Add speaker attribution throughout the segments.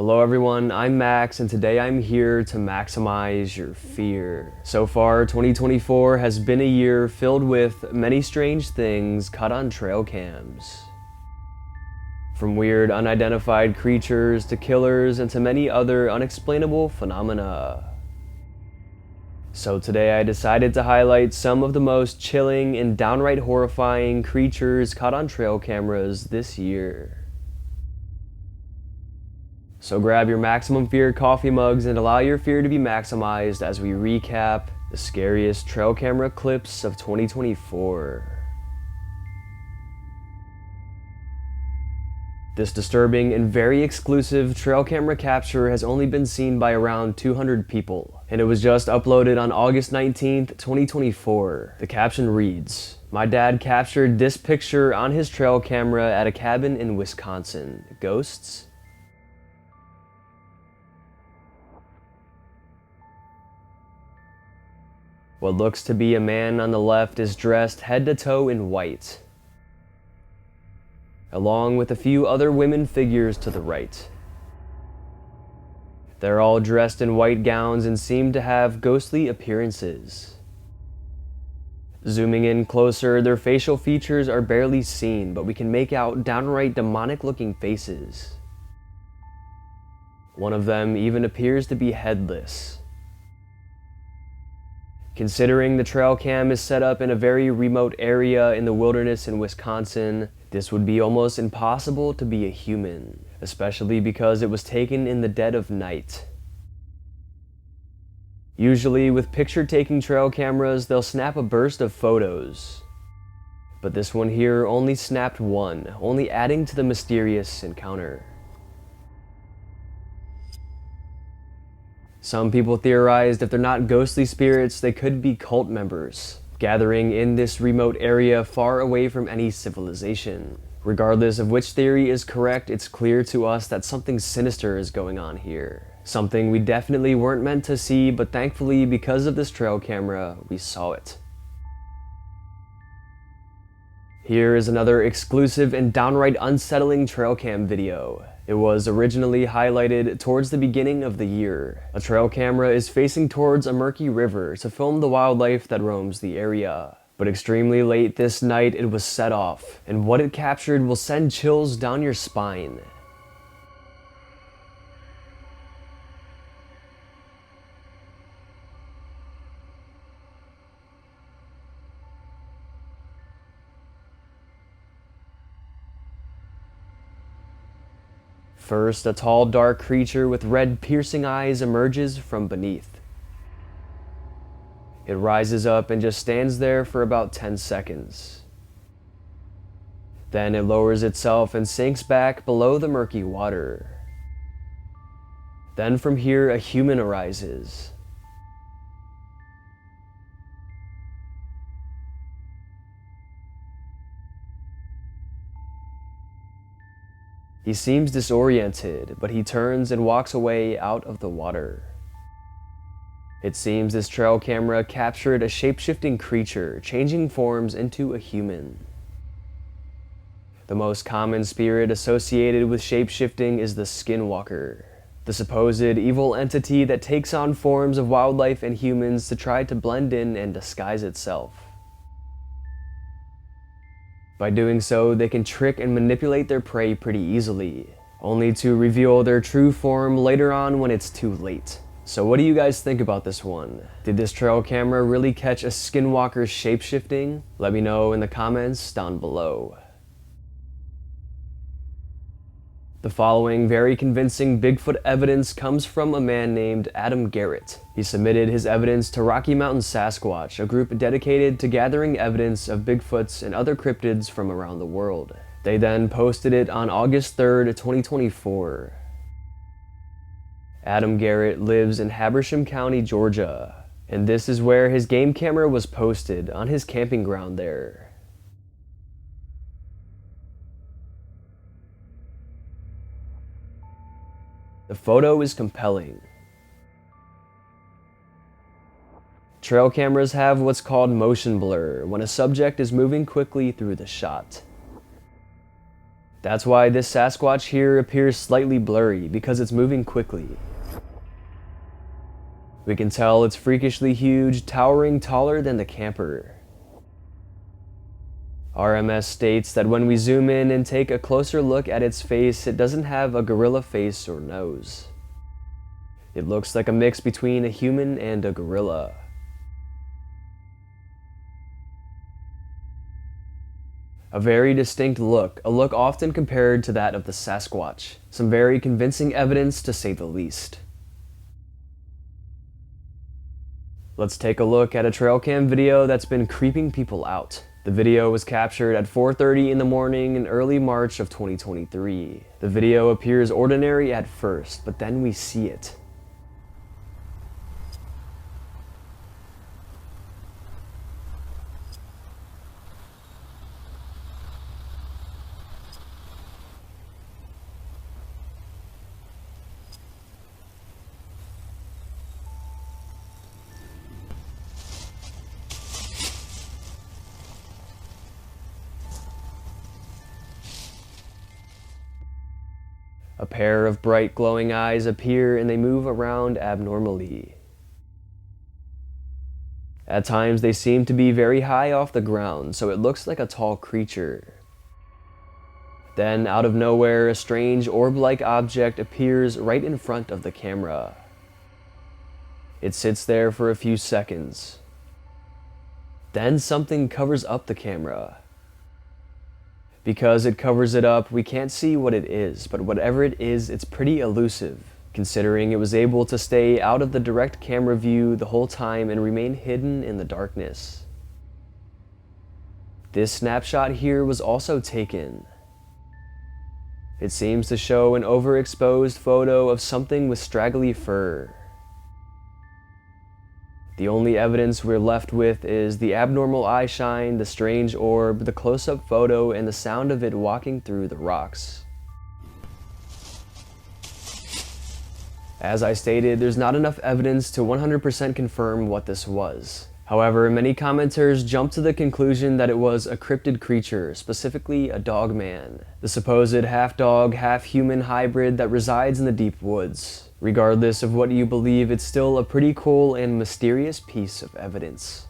Speaker 1: Hello everyone, I'm Max and today I'm here to maximize your fear. So far, 2024 has been a year filled with many strange things caught on trail cams. From weird unidentified creatures to killers and to many other unexplainable phenomena. So today I decided to highlight some of the most chilling and downright horrifying creatures caught on trail cameras this year. So grab your maximum fear coffee mugs and allow your fear to be maximized as we recap the scariest trail camera clips of 2024. This disturbing and very exclusive trail camera capture has only been seen by around 200 people, and it was just uploaded on August 19th, 2024. The caption reads, "My dad captured this picture on his trail camera at a cabin in Wisconsin. Ghosts?" What looks to be a man on the left is dressed head to toe in white, along with a few other women figures to the right. They're all dressed in white gowns and seem to have ghostly appearances. Zooming in closer, their facial features are barely seen, but we can make out downright demonic-looking faces. One of them even appears to be headless. Considering the trail cam is set up in a very remote area in the wilderness in Wisconsin, this would be almost impossible to be a human, especially because it was taken in the dead of night. Usually with picture-taking trail cameras, they'll snap a burst of photos. But this one here only snapped one, only adding to the mysterious encounter. Some people theorized if they're not ghostly spirits, they could be cult members, gathering in this remote area far away from any civilization. Regardless of which theory is correct, it's clear to us that something sinister is going on here. Something we definitely weren't meant to see, but thankfully, because of this trail camera, we saw it. Here is another exclusive and downright unsettling trail cam video. It was originally highlighted towards the beginning of the year. A trail camera is facing towards a murky river to film the wildlife that roams the area. But extremely late this night it was set off, and what it captured will send chills down your spine. First, a tall, dark creature with red, piercing eyes emerges from beneath. It rises up and just stands there for about 10 seconds. Then it lowers itself and sinks back below the murky water. Then from here, a human arises. He seems disoriented, but he turns and walks away out of the water. It seems this trail camera captured a shape-shifting creature, changing forms into a human. The most common spirit associated with shape-shifting is the skinwalker, the supposed evil entity that takes on forms of wildlife and humans to try to blend in and disguise itself. By doing so, they can trick and manipulate their prey pretty easily, only to reveal their true form later on when it's too late. So what do you guys think about this one? Did this trail camera really catch a skinwalker's shape-shifting? Let me know in the comments down below. The following very convincing Bigfoot evidence comes from a man named Adam Garrett. He submitted his evidence to Rocky Mountain Sasquatch, a group dedicated to gathering evidence of Bigfoots and other cryptids from around the world. They then posted it on August 3rd, 2024. Adam Garrett lives in Habersham County, Georgia, and this is where his game camera was posted on his camping ground there. The photo is compelling. Trail cameras have what's called motion blur when a subject is moving quickly through the shot. That's why this Sasquatch here appears slightly blurry, because it's moving quickly. We can tell it's freakishly huge, towering taller than the camper. RMS states that when we zoom in and take a closer look at its face, it doesn't have a gorilla face or nose. It looks like a mix between a human and a gorilla. A very distinct look, a look often compared to that of the Sasquatch. Some very convincing evidence, to say the least. Let's take a look at a trail cam video that's been creeping people out. The video was captured at 4:30 in the morning in early March of 2023. The video appears ordinary at first, but then we see it. A pair of bright glowing eyes appear and they move around abnormally. At times they seem to be very high off the ground, so it looks like a tall creature. Then, out of nowhere, a strange orb-like object appears right in front of the camera. It sits there for a few seconds. Then something covers up the camera. Because it covers it up, we can't see what it is, but whatever it is, it's pretty elusive, considering it was able to stay out of the direct camera view the whole time and remain hidden in the darkness. This snapshot here was also taken. It seems to show an overexposed photo of something with straggly fur. The only evidence we're left with is the abnormal eye shine, the strange orb, the close-up photo, and the sound of it walking through the rocks. As I stated, there's not enough evidence to 100% confirm what this was. However, many commenters jumped to the conclusion that it was a cryptid creature, specifically a dogman, the supposed half-dog, half-human hybrid that resides in the deep woods. Regardless of what you believe, it's still a pretty cool and mysterious piece of evidence.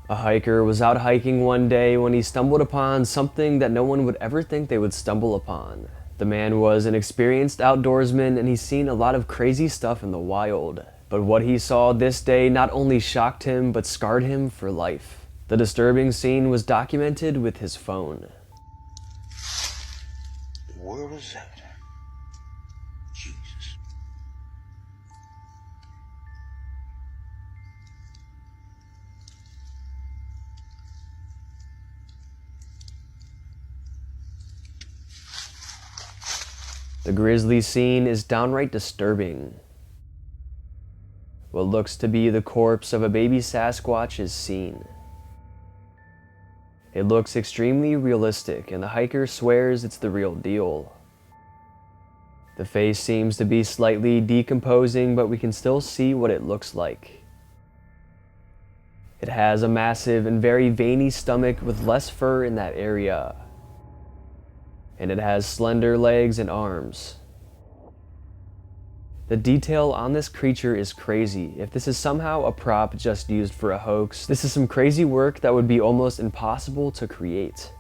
Speaker 1: A hiker was out hiking one day when he stumbled upon something that no one would ever think they would stumble upon. The man was an experienced outdoorsman and he's seen a lot of crazy stuff in the wild. But what he saw this day not only shocked him, but scarred him for life. The disturbing scene was documented with his phone.
Speaker 2: Where was that? Jesus.
Speaker 1: The grisly scene is downright disturbing. What looks to be the corpse of a baby Sasquatch is seen. It looks extremely realistic, and the hiker swears it's the real deal. The face seems to be slightly decomposing, but we can still see what it looks like. It has a massive and very veiny stomach with less fur in that area. And it has slender legs and arms. The detail on this creature is crazy. If this is somehow a prop just used for a hoax, this is some crazy work that would be almost impossible to create.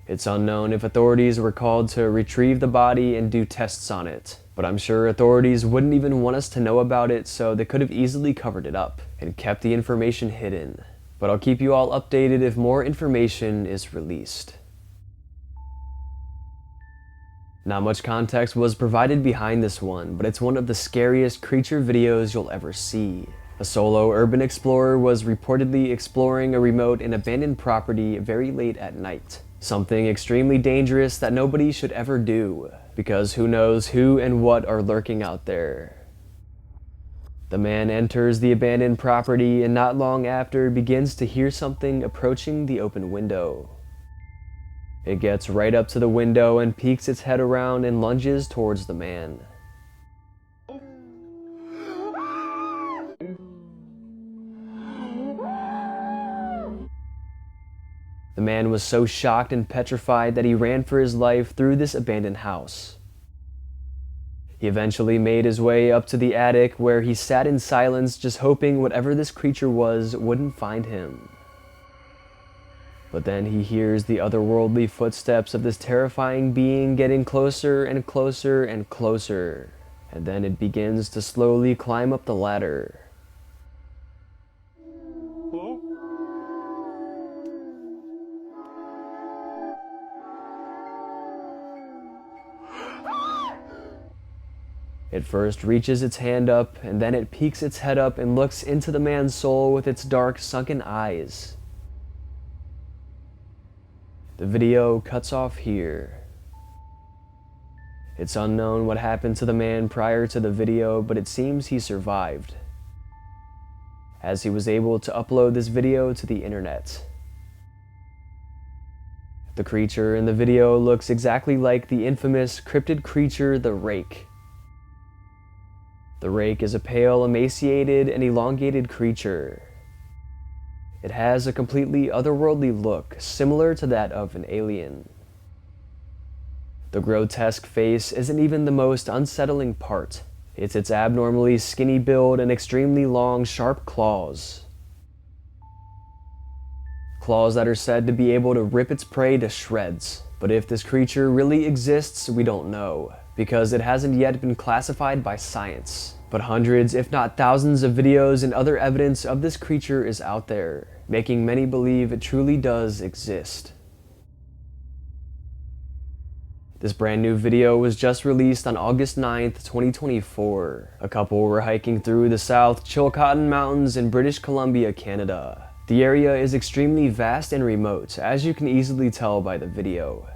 Speaker 1: It's unknown if authorities were called to retrieve the body and do tests on it, but I'm sure authorities wouldn't even want us to know about it, so they could have easily covered it up and kept the information hidden. But I'll keep you all updated if more information is released. Not much context was provided behind this one, but it's one of the scariest creature videos you'll ever see. A solo urban explorer was reportedly exploring a remote and abandoned property very late at night. Something extremely dangerous that nobody should ever do, because who knows who and what are lurking out there. The man enters the abandoned property and not long after begins to hear something approaching the open window. It gets right up to the window and peeks its head around and lunges towards the man. The man was so shocked and petrified that he ran for his life through this abandoned house. He eventually made his way up to the attic where he sat in silence, just hoping whatever this creature was wouldn't find him. But then he hears the otherworldly footsteps of this terrifying being getting closer and closer and closer, and then it begins to slowly climb up the ladder. It first reaches its hand up, and then it peeks its head up and looks into the man's soul with its dark, sunken eyes. The video cuts off here. It's unknown what happened to the man prior to the video, but it seems he survived, as he was able to upload this video to the internet. The creature in the video looks exactly like the infamous cryptid creature, the Rake. The Rake is a pale, emaciated, and elongated creature. It has a completely otherworldly look, similar to that of an alien. The grotesque face isn't even the most unsettling part. It's its abnormally skinny build and extremely long, sharp claws. Claws that are said to be able to rip its prey to shreds. But if this creature really exists, we don't know, because it hasn't yet been classified by science. But hundreds, if not thousands of videos and other evidence of this creature is out there, making many believe it truly does exist. This brand new video was just released on August 9th, 2024. A couple were hiking through the South Chilcotin Mountains in British Columbia, Canada. The area is extremely vast and remote, as you can easily tell by the video.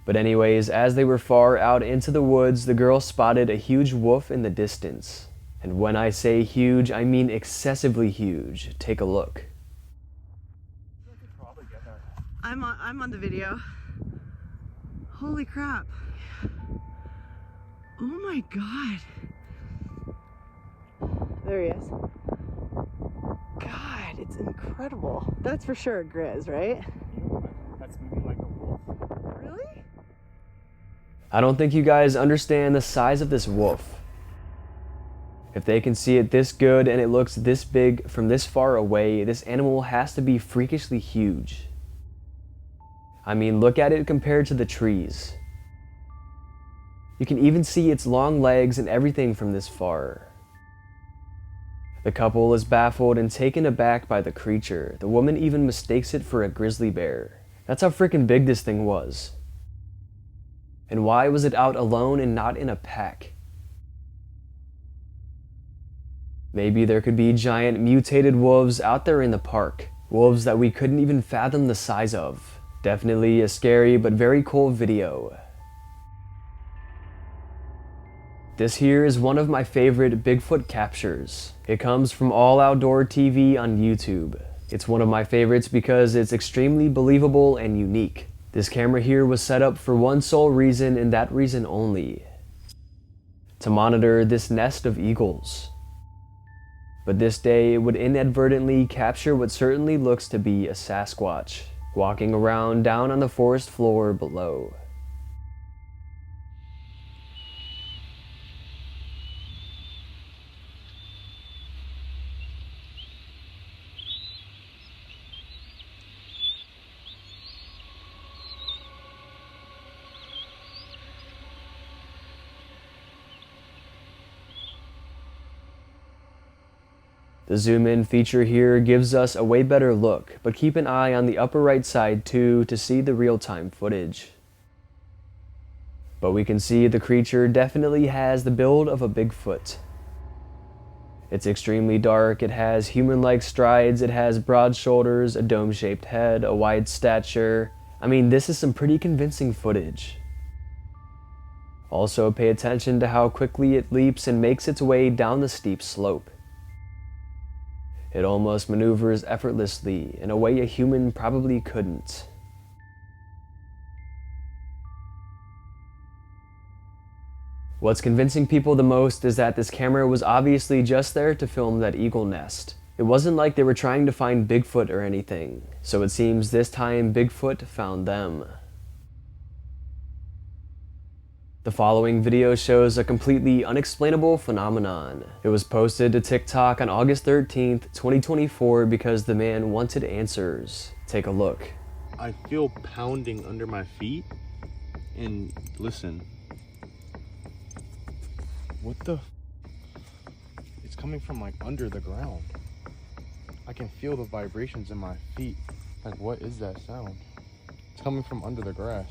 Speaker 1: But anyways, as they were far out into the woods, the girl spotted a huge wolf in the distance. And when I say huge, I mean excessively huge. Take a look.
Speaker 2: I'm on the video. Holy crap. Oh my god. There he is. God, it's incredible. That's for sure a grizz, right?
Speaker 3: That's moving like a wolf.
Speaker 2: Really?
Speaker 1: I don't think you guys understand the size of this wolf. If they can see it this good and it looks this big from this far away, this animal has to be freakishly huge. I mean, look at it compared to the trees. You can even see its long legs and everything from this far. The couple is baffled and taken aback by the creature. The woman even mistakes it for a grizzly bear. That's how freaking big this thing was. And why was it out alone and not in a pack? Maybe there could be giant mutated wolves out there in the park. Wolves that we couldn't even fathom the size of. Definitely a scary but very cool video. This here is one of my favorite Bigfoot captures. It comes from All Outdoor TV on YouTube. It's one of my favorites because it's extremely believable and unique. This camera here was set up for one sole reason and that reason only: to monitor this nest of eagles. But this day it would inadvertently capture what certainly looks to be a Sasquatch, walking around down on the forest floor below. The zoom in feature here gives us a way better look, but keep an eye on the upper right side too to see the real-time footage. But we can see the creature definitely has the build of a Bigfoot. It's extremely dark, it has human-like strides, it has broad shoulders, a dome-shaped head, a wide stature. I mean, this is some pretty convincing footage. Also, pay attention to how quickly it leaps and makes its way down the steep slope. It almost maneuvers effortlessly in a way a human probably couldn't. What's convincing people the most is that this camera was obviously just there to film that eagle nest. It wasn't like they were trying to find Bigfoot or anything, so it seems this time Bigfoot found them. The following video shows a completely unexplainable phenomenon. It was posted to TikTok on August 13th, 2024 because the man wanted answers. Take a look.
Speaker 4: I feel pounding under my feet, and listen. What the? It's coming from like under the ground. I can feel the vibrations in my feet. Like, what is that sound? It's coming from under the grass.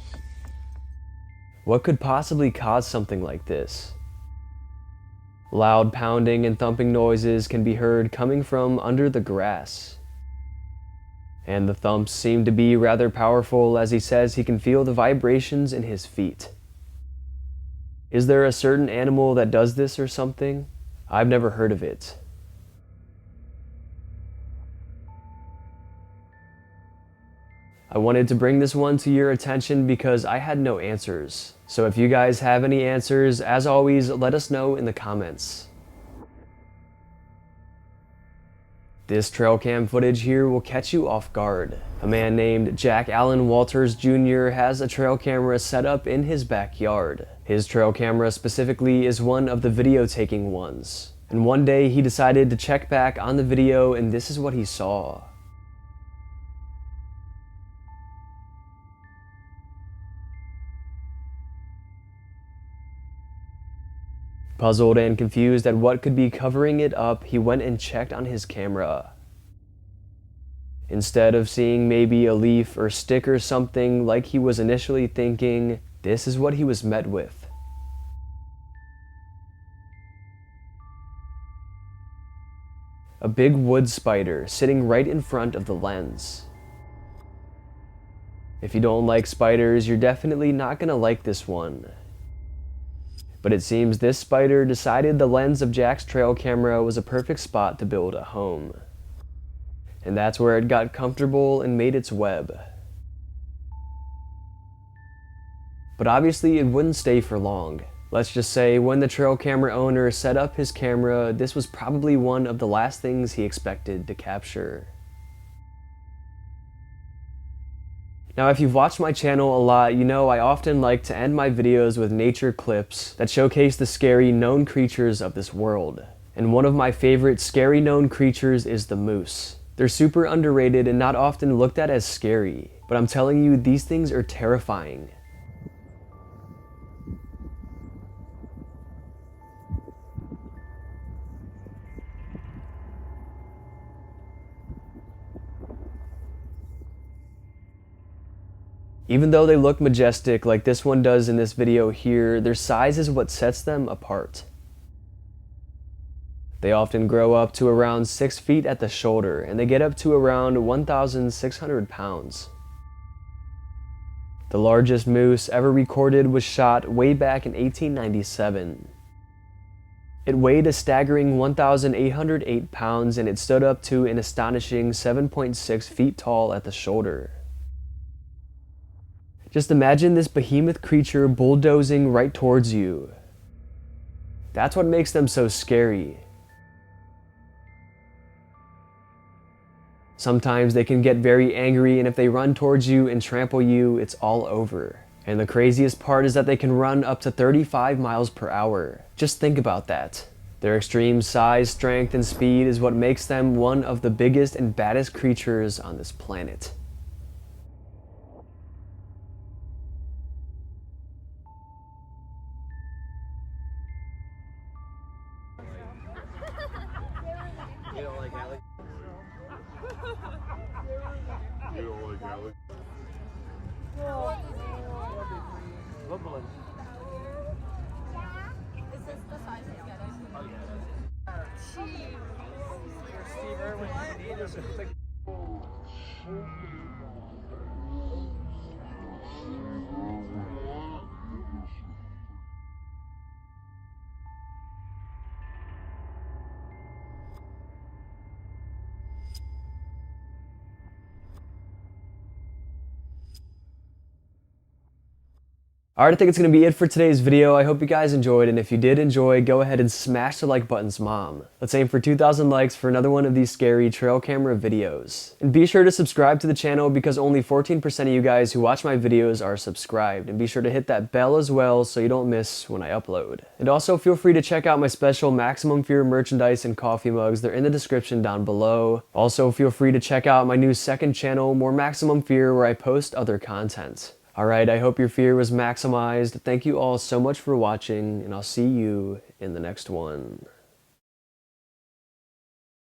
Speaker 1: What could possibly cause something like this? Loud pounding and thumping noises can be heard coming from under the grass. And the thumps seem to be rather powerful, as he says he can feel the vibrations in his feet. Is there a certain animal that does this or something? I've never heard of it. I wanted to bring this one to your attention because I had no answers. So if you guys have any answers, as always, let us know in the comments. This trail cam footage here will catch you off guard. A man named Jack Allen Walters Jr. has a trail camera set up in his backyard. His trail camera specifically is one of the video taking ones. And one day he decided to check back on the video, and this is what he saw. Puzzled and confused at what could be covering it up, he went and checked on his camera. Instead of seeing maybe a leaf or stick or something like he was initially thinking, this is what he was met with. A big wood spider sitting right in front of the lens. If you don't like spiders, you're definitely not gonna like this one. But it seems this spider decided the lens of Jack's trail camera was a perfect spot to build a home. And that's where it got comfortable and made its web. But obviously it wouldn't stay for long. Let's just say when the trail camera owner set up his camera, this was probably one of the last things he expected to capture. Now, if you've watched my channel a lot, you know I often like to end my videos with nature clips that showcase the scary known creatures of this world. And one of my favorite scary known creatures is the moose. They're super underrated and not often looked at as scary, but I'm telling you, these things are terrifying. Even though they look majestic like this one does in this video here, their size is what sets them apart. They often grow up to around 6 feet at the shoulder, and they get up to around 1,600 pounds. The largest moose ever recorded was shot way back in 1897. It weighed a staggering 1,808 pounds, and it stood up to an astonishing 7.6 feet tall at the shoulder. Just imagine this behemoth creature bulldozing right towards you. That's what makes them so scary. Sometimes they can get very angry, and if they run towards you and trample you, it's all over. And the craziest part is that they can run up to 35 miles per hour. Just think about that. Their extreme size, strength, and speed is what makes them one of the biggest and baddest creatures on this planet.
Speaker 4: You don't like Alex? You don't like Alex?
Speaker 5: Is this the size he's getting?
Speaker 4: Oh yeah, that's Steve Irwin.
Speaker 1: Alright, I think it's going to be it for today's video. I hope you guys enjoyed, and if you did enjoy, go ahead and smash the like button's mom. Let's aim for 2,000 likes for another one of these scary trail camera videos. And be sure to subscribe to the channel because only 14% of you guys who watch my videos are subscribed. And be sure to hit that bell as well so you don't miss when I upload. And also feel free to check out my special Maximum Fear merchandise and coffee mugs. They're in the description down below. Also feel free to check out my new second channel, More Maximum Fear, where I post other content. Alright, I hope your fear was maximized. Thank you all so much for watching, and I'll see you in the next one.